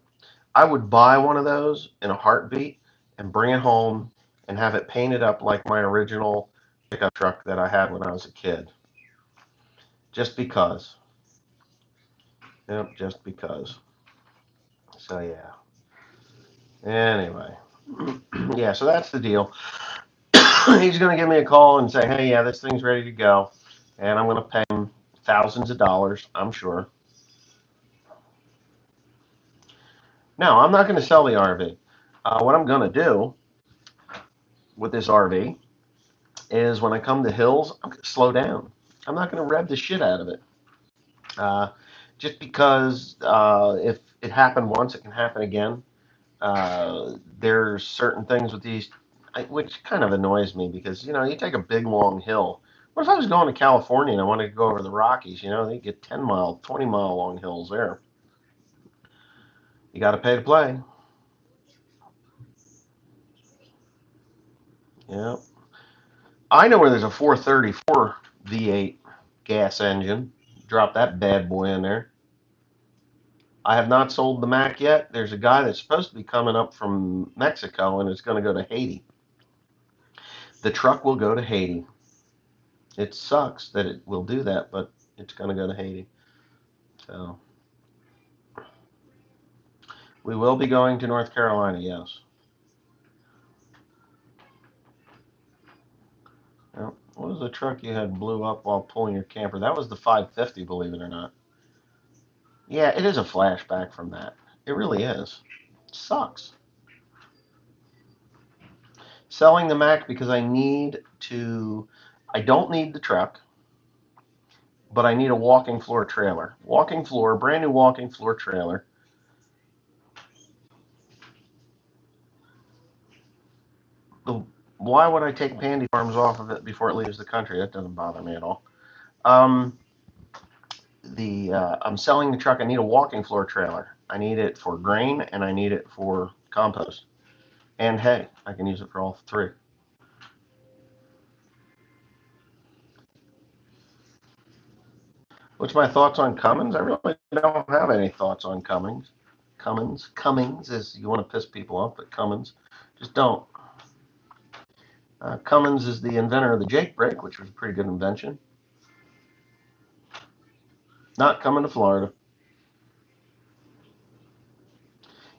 I would buy one of those in a heartbeat and bring it home and have it painted up like my original pickup truck that I had when I was a kid. Just because. Yep, just because. So yeah. Anyway. Yeah, so that's the deal. He's going to give me a call and say, hey, yeah, this thing's ready to go. And I'm going to pay him thousands of dollars, I'm sure. Now, I'm not going to sell the RV. What I'm going to do with this RV is when I come to hills, I'm going to slow down. I'm not going to rev the shit out of it. Uh, just because if it happened once, it can happen again. There's certain things with these, which kind of annoys me because, you know, you take a big long hill. What if I was going to California and I wanted to go over the Rockies? You know, they get 10-mile, 20-mile long hills there. You got to pay to play. Yeah. I know where there's a 434 V8 gas engine. Drop that bad boy in there. I have not sold the Mac yet. There's a guy that's supposed to be coming up from Mexico and it's going to go to Haiti. The truck will go to Haiti. It sucks that it will do that, but it's going to go to Haiti. So we will be going to North Carolina, yes. Well, what was the truck you had blew up while pulling your camper? That was the 550, believe it or not. Yeah, it is a flashback from that. It really is. It sucks. Selling the Mac because I don't need the truck, but I need a walking floor trailer. Walking floor, brand new walking floor trailer. The, why would I take pandy farms off of it before it leaves the country? That doesn't bother me at all. Um, I'm selling the truck. I need a walking floor trailer. I need it for grain and I need it for compost and hay. I can use it for all three. What's my thoughts on Cummins? I really don't have any thoughts on Cummins. Cummings is you want to piss people off, but Cummins, just don't. Cummins is the inventor of the Jake brake, which was a pretty good invention. Not coming to Florida.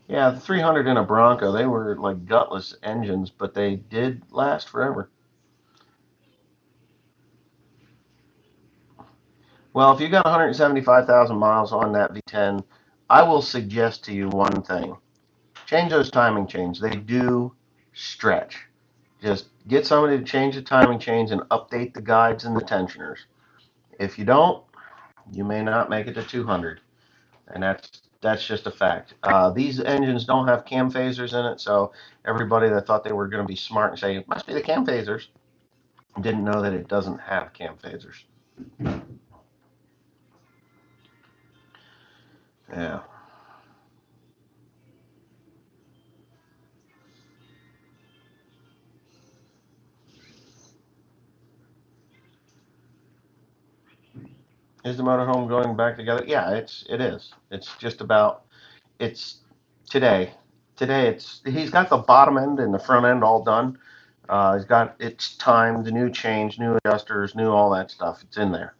Yeah, the 300 in a Bronco, they were like gutless engines, but they did last forever. Well, if you got 175,000 miles on that V10, I will suggest to you one thing. Change those timing chains. They do stretch. Just get somebody to change the timing chains and update the guides and the tensioners. If you don't, you may not make it to 200, and that's just a fact. These engines don't have cam phasers in it, so everybody that thought they were going to be smart and say it must be the cam phasers didn't know that it doesn't have cam phasers. Yeah. Is the motorhome going back together? Yeah, it is. It's just about it's today. Today he's got the bottom end and the front end all done. He's got it's timed, new change, new adjusters, new all that stuff. It's in there.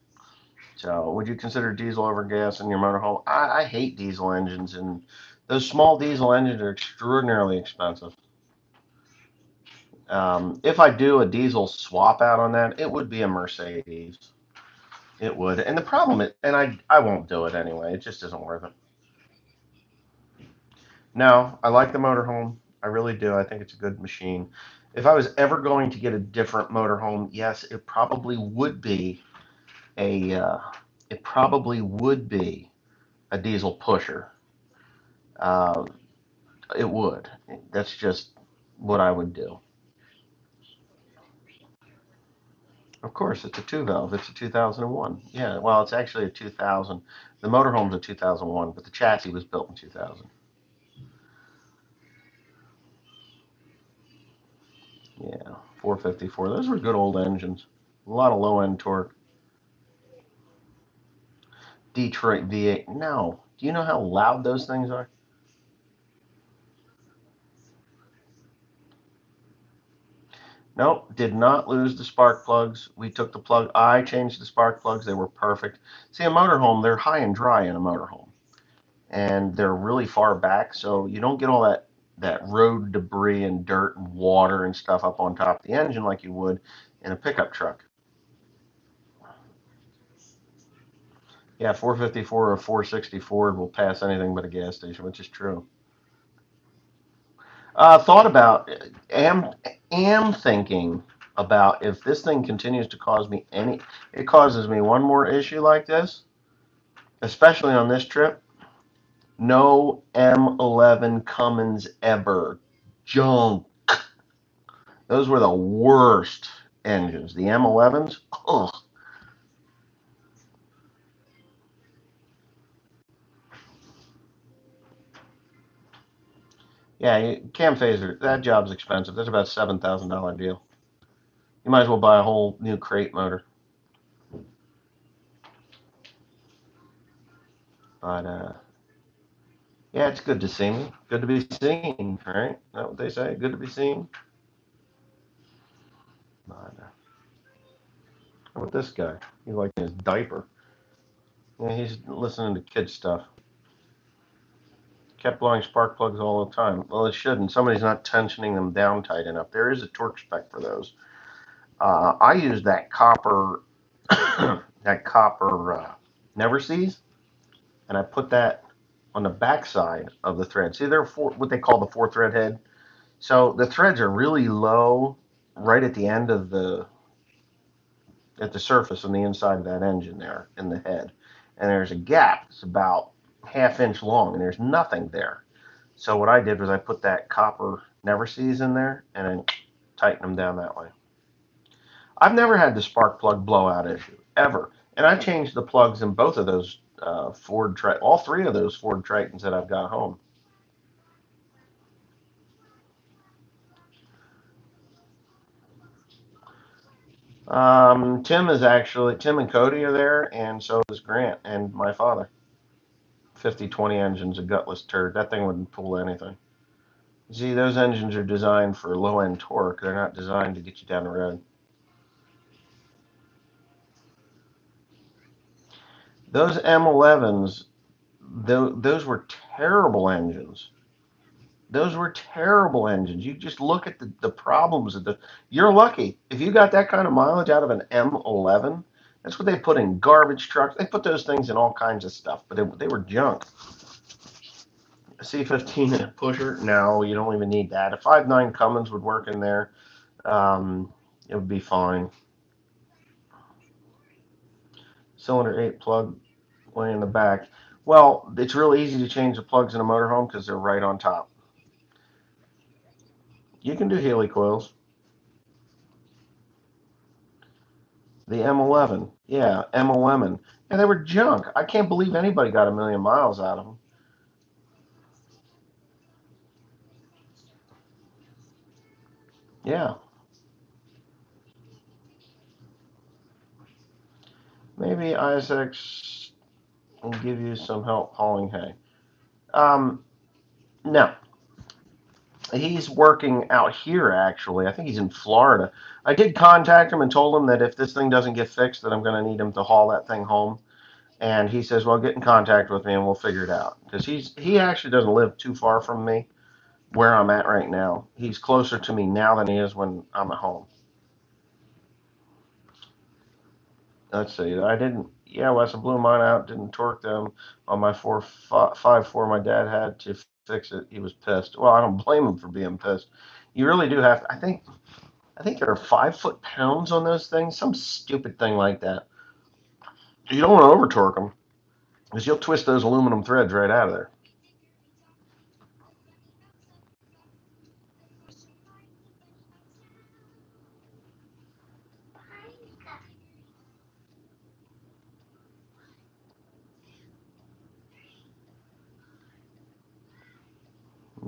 So, would you consider diesel over gas in your motorhome? I hate diesel engines, and those small diesel engines are extraordinarily expensive. If I do a diesel swap out on that, it would be a Mercedes. It would. And the problem is, and I won't do it anyway. It just isn't worth it. No, I like the motorhome. I really do. I think it's a good machine. If I was ever going to get a different motorhome, yes, a it probably would be a diesel pusher. Uh, it would. That's just what I would do. Of course, it's a two valve. It's a 2001. Yeah, well, it's actually a 2000. The motorhome's a 2001, but the chassis was built in 2000. Yeah, 454. Those were good old engines. A lot of low end torque. Detroit V8. No. Do you know how loud those things are? Nope. Did not lose the spark plugs. We took the plug. I changed the spark plugs. They were perfect. See, a motorhome, they're high and dry in a motorhome, and they're really far back, so you don't get all that road debris and dirt and water and stuff up on top of the engine like you would in a pickup truck. Yeah, 454 or 460 Ford will pass anything but a gas station, which is true. Thought about am thinking about if this thing continues to cause me any, it causes me one more issue like this, especially on this trip. No M11 Cummins ever. Junk. Those were the worst engines. The M11s. Ugh. Yeah, cam phaser. That job's expensive. That's about $7,000 deal. You might as well buy a whole new crate motor. But yeah, it's good to see me. Good to be seen, right? Is that what they say? Good to be seen. But how about this guy? He's like in his diaper. Yeah, he's listening to kid stuff. Kept blowing spark plugs all the time. Well, it shouldn't. Somebody's not tensioning them down tight enough. There is a torque spec for those. I use that copper, that copper never sees, and I put that on the backside of the thread. See, they're what they call the four thread head. So the threads are really low, right at the end of at the surface on the inside of that engine there in the head, and there's a gap that's about half-inch long, and there's nothing there. So what I did was I put that copper never sees in there, and then tighten them down that way. I've never had the spark plug blowout issue ever, and I changed the plugs in both of those all three of those Ford Tritons that I've got home. Tim and Cody are there, and so is Grant and my father. 5020 engine's a gutless turd. That thing wouldn't pull anything. See, those engines are designed for low end torque. They're not designed to get you down the road. Those M11s, those were terrible engines. Those were terrible engines. You just look at the problems of the. You're lucky if you got that kind of mileage out of an M11. That's what they put in garbage trucks. They put those things in all kinds of stuff, but they were junk. A C15 and a pusher? No, you don't even need that. A 5.9 Cummins would work in there. It would be fine. Cylinder 8 plug way in the back. Well, it's real easy to change the plugs in a motorhome because they're right on top. You can do Healy coils. The M11. Yeah, M11. And they were junk. I can't believe anybody got 1,000,000 miles out of them. Yeah, maybe ISX will give you some help hauling hay. Um, no, He's working out here, actually. I think he's in Florida. I did contact him and told him that if this thing doesn't get fixed, that I'm going to need him to haul that thing home. And he says, "Well, get in contact with me and we'll figure it out." Because he actually doesn't live too far from me where I'm at right now. He's closer to me now than he is when I'm at home. Let's see. I didn't. Yeah, Wes, I blew mine out. Didn't torque them on my 4.54 my dad had to fix it. He was pissed. Well, I don't blame him for being pissed. You really do have to. I think there are 5 foot-pounds on those things. Some stupid thing like that. You don't want to over torque them because you'll twist those aluminum threads right out of there.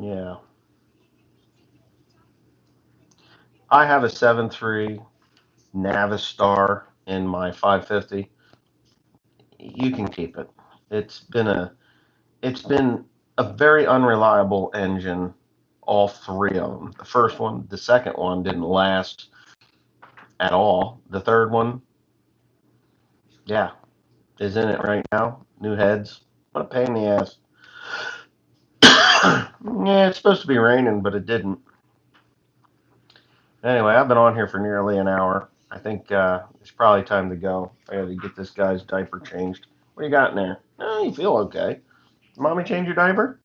Yeah. I have a 7.3 Navistar in my 550. You can keep it. It's been a it's been a very unreliable engine, all three of them. The first one, the second one didn't last at all. The third one, yeah, is in it right now. New heads. What a pain in the ass. Yeah, it's supposed to be raining, but it didn't. Anyway, I've been on here for nearly an hour. I think it's probably time to go. I got to get this guy's diaper changed. What do you got in there? Oh, you feel okay. Mommy change your diaper?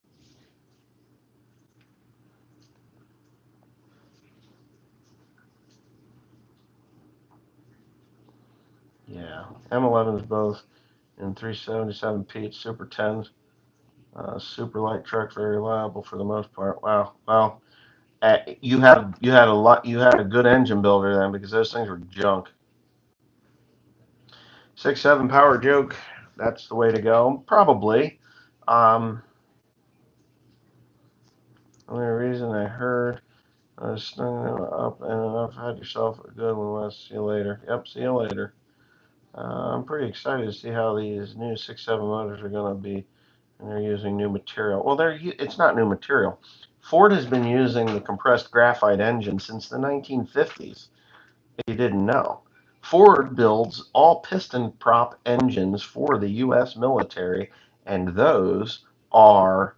Yeah. M11s both in 377 Pete Super 10s. Super light truck, very reliable for the most part. Wow. Well, you had a good engine builder then because those things were junk. 6.7 power joke. That's the way to go. Probably. Um, only reason I heard snug up and enough. Had yourself a good one, Wes. See you later. Yep. See you later. I'm pretty excited to see how these new 6.7 motors are going to be. And they're using new material. Well, it's not new material. Ford has been using the compressed graphite engine since the 1950s. If you didn't know, Ford builds all piston prop engines for the U.S. military, and those are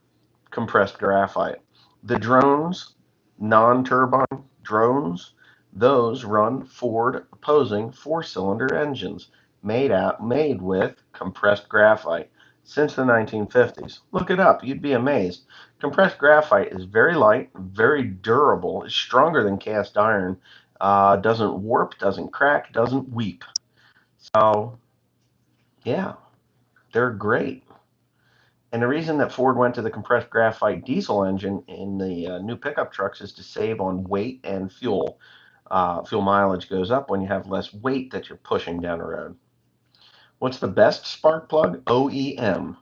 compressed graphite. The drones, non-turbine drones, those run Ford opposing four-cylinder engines made with compressed graphite since the 1950s. Look it up, you'd be amazed. Compressed graphite is very light, very durable, is stronger than cast iron, doesn't warp, doesn't crack, doesn't weep. So, yeah, they're great. And the reason that Ford went to the compressed graphite diesel engine in the new pickup trucks is to save on weight and fuel. Fuel mileage goes up when you have less weight that you're pushing down the road. What's the best spark plug? OEM.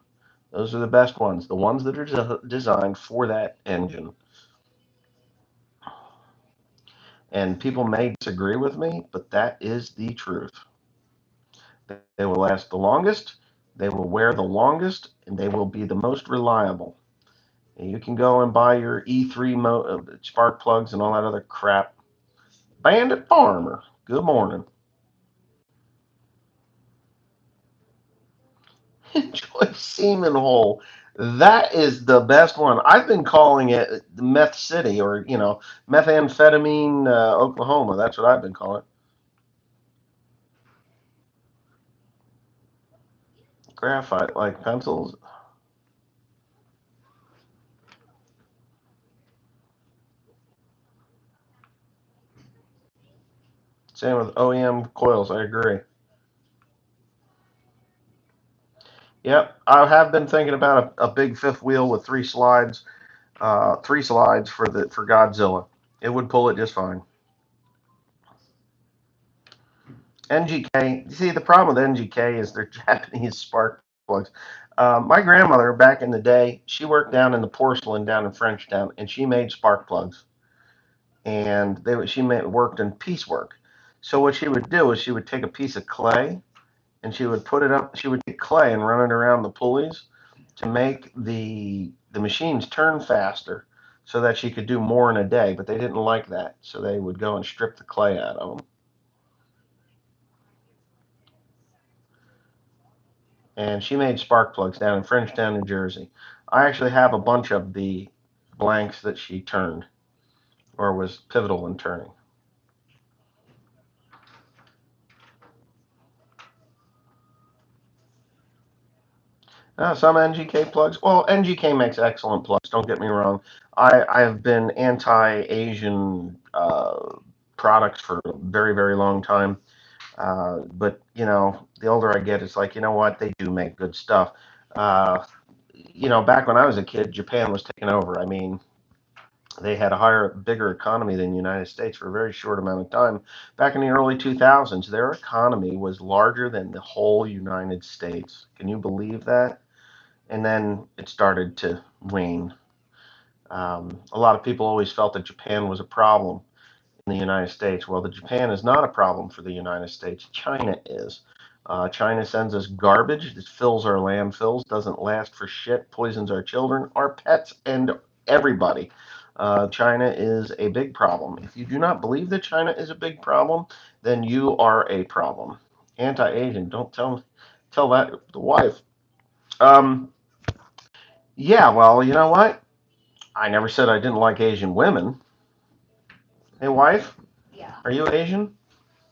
Those are the best ones, the ones that are designed for that engine. And people may disagree with me, but that is the truth. They will last the longest, they will wear the longest, and they will be the most reliable. And you can go and buy your E3 spark plugs and all that other crap. Bandit Farmer, good morning. Enjoy Semen Hole. That is the best one. I've been calling it Meth City or, methamphetamine, Oklahoma. That's what I've been calling it. Graphite like pencils. Same with OEM coils. I agree. Yep, I have been thinking about a big fifth wheel with three slides for Godzilla. It would pull it just fine. NGK. See, the problem with NGK is they're Japanese spark plugs. My grandmother back in the day, she worked down in the porcelain down in Frenchtown, and she made spark plugs. And worked in piecework. So what she would do is she would take a piece of clay and she would put it up. She would take clay and run it around the pulleys to make the machines turn faster. so that she could do more in a day, but they didn't like that, so they would go and strip the clay out of them. And she made spark plugs down in Frenchtown, New Jersey. I actually have a bunch of the blanks that she turned or was pivotal in turning. Some NGK plugs. Well, NGK makes excellent plugs. Don't get me wrong. I have been anti-Asian products for a very, very long time. But the older I get, it's like, you know what? They do make good stuff. Uh, back when I was a kid, Japan was taking over. I mean, they had a higher, bigger economy than the United States for a very short amount of time. Back in the early 2000s, their economy was larger than the whole United States. Can you believe that? And then it started to wane. A lot of people always felt that Japan was a problem in the United States. Well, the Japan is not a problem for the United States. China is. China sends us garbage that fills our landfills, doesn't last for shit, poisons our children, our pets, and everybody. China is a big problem. If you do not believe that China is a big problem, then you are a problem. Anti-Asian. Don't tell that to the wife. Um, yeah, well, you know what? I never said I didn't like Asian women. Hey, wife, Yeah. are you Asian?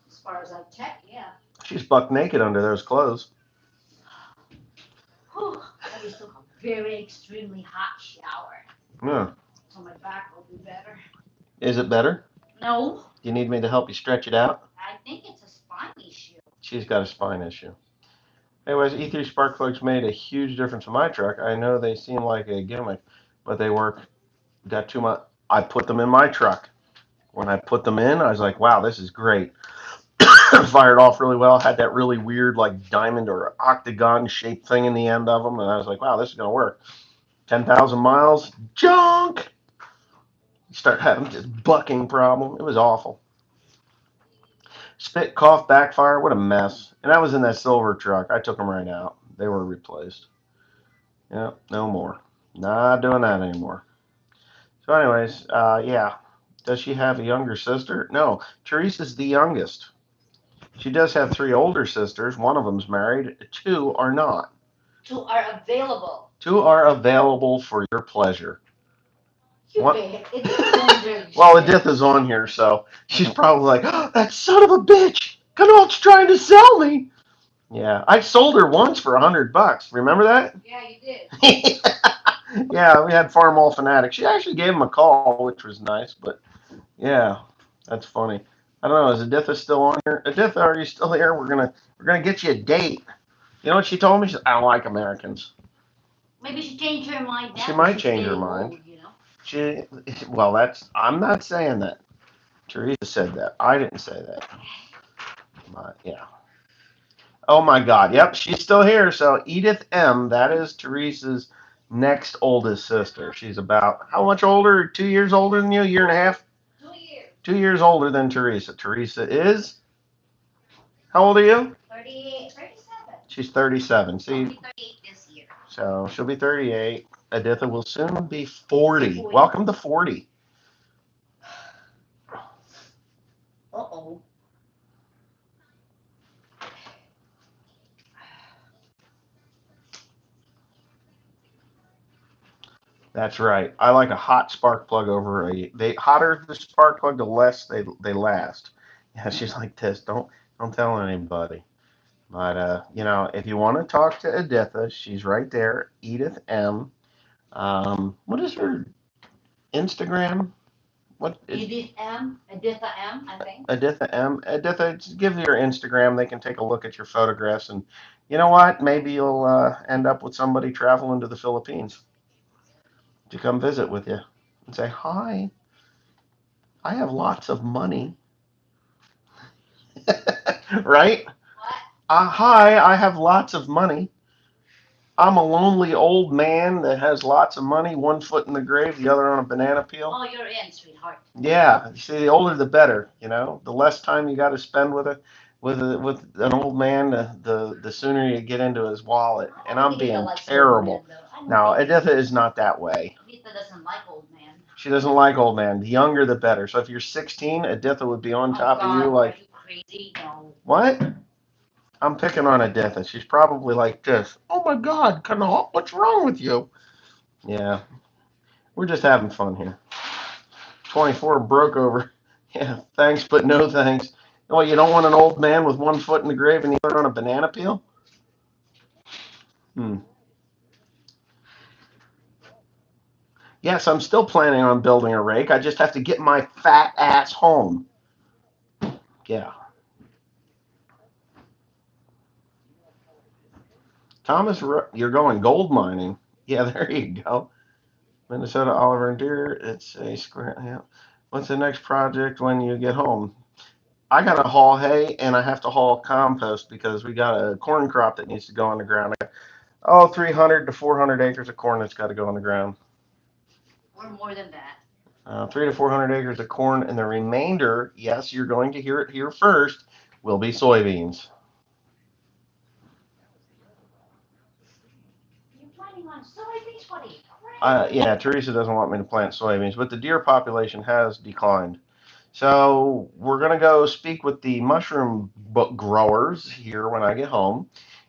As far as I've checked, yeah. She's buck naked under those clothes. Whew, I just took a very extremely hot shower. Yeah. So my back will be better. Is it better? No. Do you need me to help you stretch it out? I think it's a spine issue. She's got a spine issue. Anyways, E3 spark plugs made a huge difference in my truck. I know they seem like a gimmick, but they work. Got too much. I put them in my truck. When I put them in, I was like, wow, this is great. Fired off really well. Had that really weird, like diamond or octagon shaped thing in the end of them. And I was like, wow, this is going to work. 10,000 miles, junk. You start having this bucking problem. It was awful. Spit, cough, backfire. What a mess. And I was in that silver truck. I took them right out. They were replaced. Yeah, no more. Not doing that anymore. So, anyways, yeah. Does she have a younger sister? No. Teresa's the youngest. She does have three older sisters. One of them's married. Two are not. Two are available. Two are available for your pleasure. You What? Well, Editha's on here, so she's probably like, oh, that son of a bitch! Connaught's trying to sell me! Yeah, I sold her once for $100. Remember that? Yeah, you did. Yeah, we had Farm All Fanatic. She actually gave him a call, which was nice, but yeah, that's funny. I don't know, is Editha still on here? Editha, are you still here? We're gonna get you a date. You know what she told me? She said, I don't like Americans. Maybe she changed her mind now. She might change her mind. Old, you know? She, well, I'm not saying that. Teresa said that. I didn't say that. But yeah. Oh my God. Yep, she's still here. So Edith M. That is Teresa's next oldest sister. She's about how much older? 2 years older than you? A year and a half? 2 years. 2 years older than Teresa. Teresa is how old are you? 37. She's 37. See, I'll be 38 this year. so she'll be 38. Editha will soon be 40. Welcome to 40. Uh-oh. That's right. I like a hot spark plug over they hotter the spark plug, the less they last. Yeah, she's like this. Don't tell anybody. But if you want to talk to Editha, she's right there. Edith M. What is her Instagram? What is Edith M. Editha M, I think. Editha M? Editha, just give your Instagram. They can take a look at your photographs, and you know what? Maybe you'll end up with somebody traveling to the Philippines to come visit with you and say, hi, I have lots of money. Right? What? Hi, I have lots of money. I'm a lonely old man that has lots of money, one foot in the grave, the other on a banana peel. Oh, you're in, sweetheart. Yeah, you see, the older the better. The less time you got to spend with an old man, the sooner you get into his wallet. And I'm being terrible. Now, Editha is not that way. Editha doesn't like old men. She doesn't like old man. The younger, the better. So if you're 16, Editha would be on top of you like. Are you crazy? No. What? I'm picking on Editha. She's probably like this. Oh my God, Canal, what's wrong with you? Yeah, we're just having fun here. 24 broke over. Yeah, thanks, but no thanks. Oh, you don't want an old man with one foot in the grave and the other on a banana peel? Hmm. Yes, I'm still planning on building a rake. I just have to get my fat ass home. Yeah. Thomas, you're going gold mining. Yeah, there you go. Minnesota, Oliver, and Deer. It's a square. Yeah. What's the next project when you get home? I got to haul hay and I have to haul compost because we got a corn crop that needs to go on the ground. 300 to 400 acres of corn that's got to go on the ground. Or more than that. 300 to 400 acres of corn, and the remainder, yes, you're going to hear it here first, will be soybeans. You're planning on soybeans? What are you Yeah, Teresa doesn't want me to plant soybeans, but the deer population has declined. So we're going to go speak with the mushroom growers here when I get home,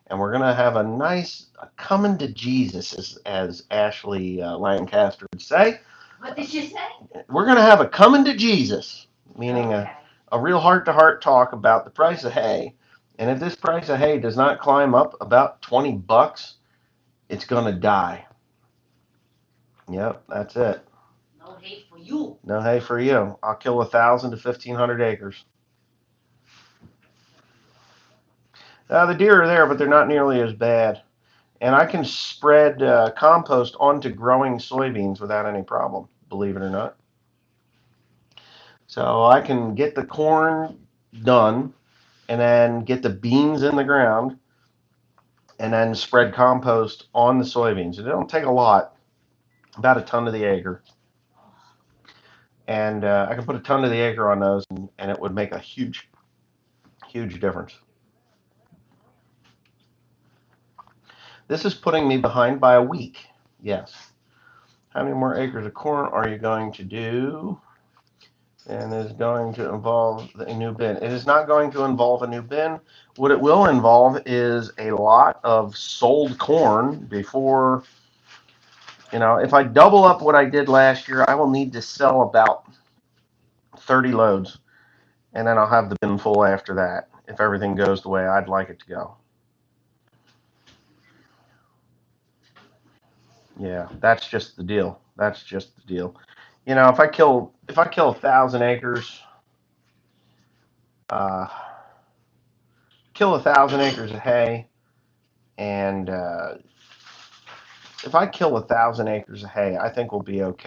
and we're going to have a nice coming to Jesus, as Ashley Lancaster would say. What did she say? We're going to have a coming to Jesus, meaning Okay. a real heart-to-heart talk about the price of hay. And if this price of hay does not climb up about $20, it's going to die. Yep, that's it. No hate for you. No hay for you. I'll kill 1,000 to 1,500 acres. The deer are there, but they're not nearly as bad. And I can spread compost onto growing soybeans without any problem, believe it or not. So I can get the corn done and then get the beans in the ground and then spread compost on the soybeans. It don't take a lot, about a ton to the acre. And I can put a ton to the acre on those, and it would make a huge, huge difference. This is putting me behind by a week. Yes. How many more acres of corn are you going to do? And is going to involve a new bin. It is not going to involve a new bin. What it will involve is a lot of sold corn before, if I double up what I did last year, I will need to sell about 30 loads. And then I'll have the bin full after that if everything goes the way I'd like it to go. Yeah, that's just the deal. That's just the deal. If I kill 1,000 acres, uh, kill 1,000 acres of hay, and if I kill 1,000 acres of hay, I think we'll be okay.